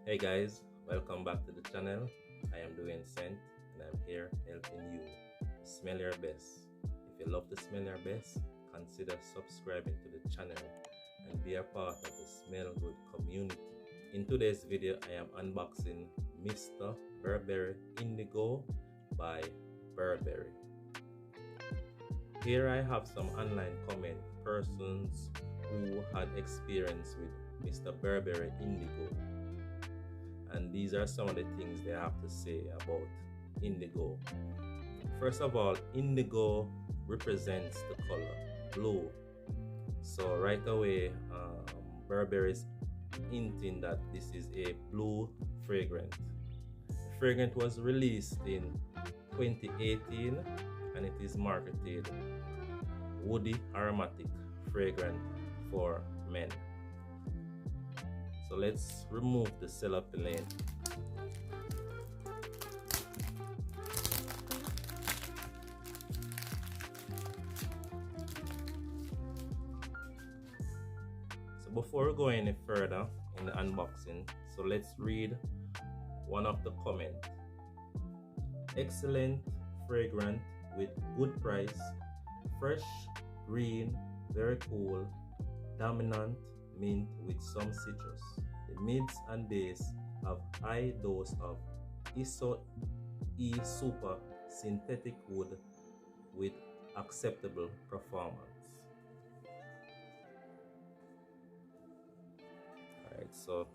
Hey guys, welcome back to the channel. I am DUWAIN-SCENT and I'm here helping you smell your best. If you love to smell your best, consider subscribing to the channel and be a part of the Smell Good community. In today's video, I am unboxing Mr. Burberry Indigo by Burberry. Here I have some online comment persons who had experience with Mr. Burberry Indigo. And these are some of the things they have to say about indigo. First of all, indigo represents the color blue. So right away, Burberry is hinting that this is a blue fragrance. The fragrance was released in 2018 and it is marketed woody aromatic fragrance for men. So let's remove the cellophane. So before we go any further in the unboxing, so let's read one of the comments. Excellent fragrance with good price, fresh, green, very cool, dominant, mint with some citrus. The mids and base have high dose of E super synthetic wood with acceptable performance. Alright, so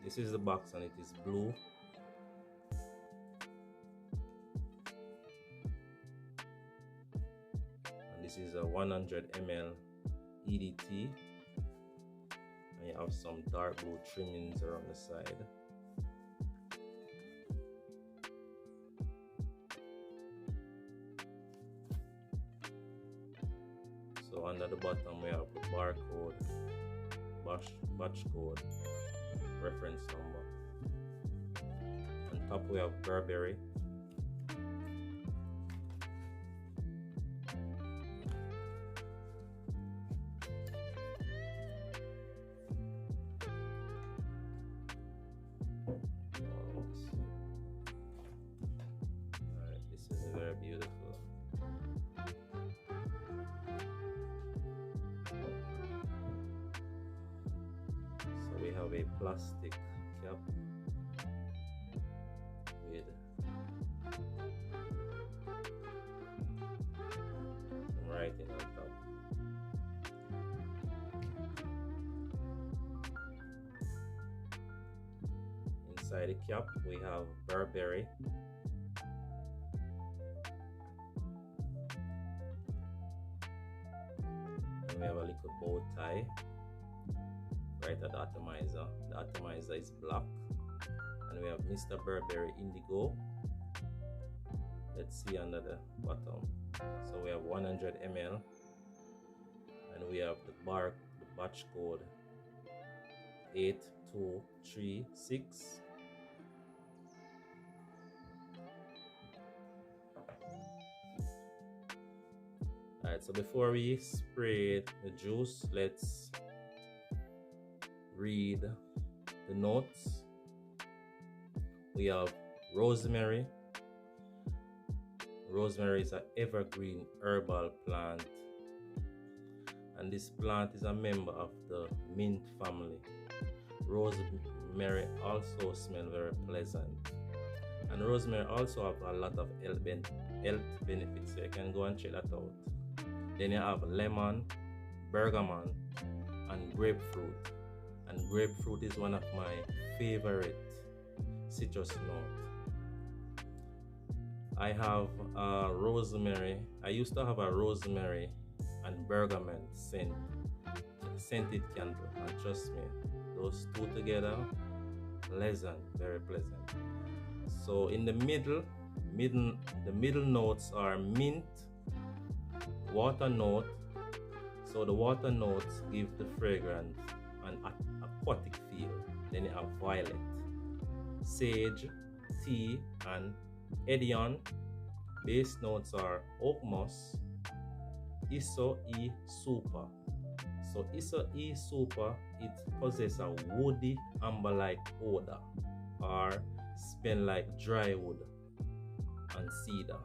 this is the box and it is blue. And this is a 100 ml EDT. And you have some dark blue trimmings around the side. So under the bottom we have the barcode, batch code, reference number. On top we have Burberry. This is very beautiful. So we have a plastic cap with some writing on top. Inside the cap we have Burberry. We have a little bow tie right at the atomizer. The atomizer is black. And we have Mr. Burberry Indigo. Let's see under the bottom. So we have 100 ml. And we have the batch code 8236. Alright, so before we spray the juice, let's read the notes. We have rosemary. Rosemary is an evergreen herbal plant, and this plant is a member of the mint family. Rosemary also smells very pleasant, and rosemary also have a lot of health benefits, so you can go and check that out. Then you have lemon, bergamot, and grapefruit. And grapefruit is one of my favorite citrus notes. I have a rosemary. I used to have a rosemary and bergamot scented candle, and trust me, those two together, pleasant, very pleasant. So in the middle notes are mint, water note. So the water notes give the fragrance an aquatic feel. Then you have violet, sage, tea, and edion. Base notes are oak moss, E super. So E super, it possesses a woody amber-like odor. or smell like dry wood and cedar.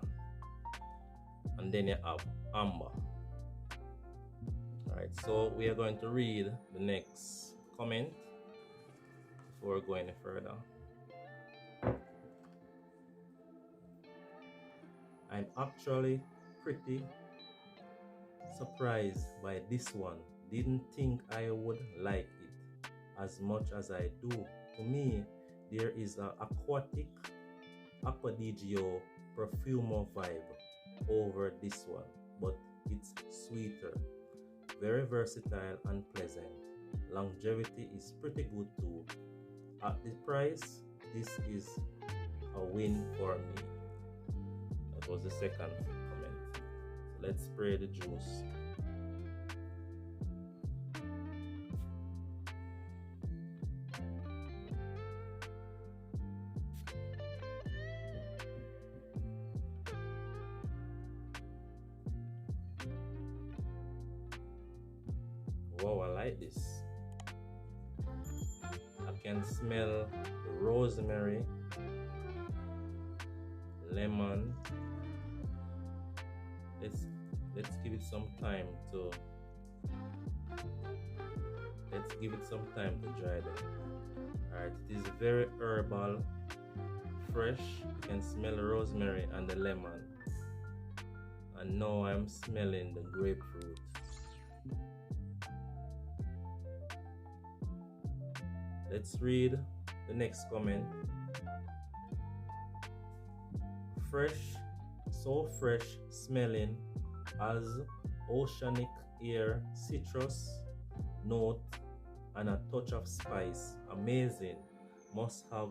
And then you have amber. Alright, so we are going to read the next comment before going any further. I'm actually pretty surprised by this one. Didn't think I would like it as much as I do. To me, there is an aquatic Aquadigio Profumo vibe over this one, but it's sweeter, very versatile and pleasant. Longevity is pretty good too. At the price, this is a win for me. That was the second comment. So let's spray the juice. Wow, I like this. I can smell rosemary, lemon. Let's give it some time to dry them. Alright, it is very herbal, fresh. You can smell the rosemary and the lemon. And now I'm smelling the grapefruit. Let's read the next comment. Fresh, so fresh smelling, as oceanic air, citrus note, and a touch of spice. Amazing. Must have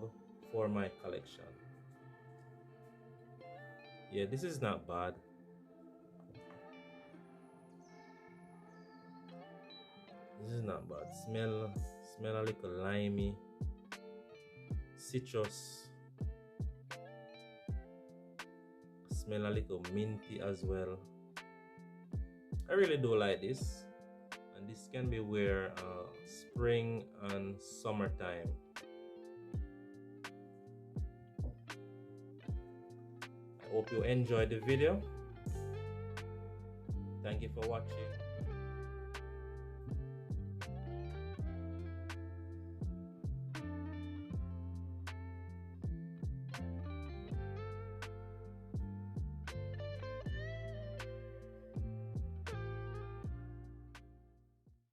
for my collection. Yeah, this is not bad. This is not bad. Smell a little limey, citrus. Smell a little minty as well. I really do like this, and this can be wear spring and summertime. I hope you enjoyed the video. Thank you for watching.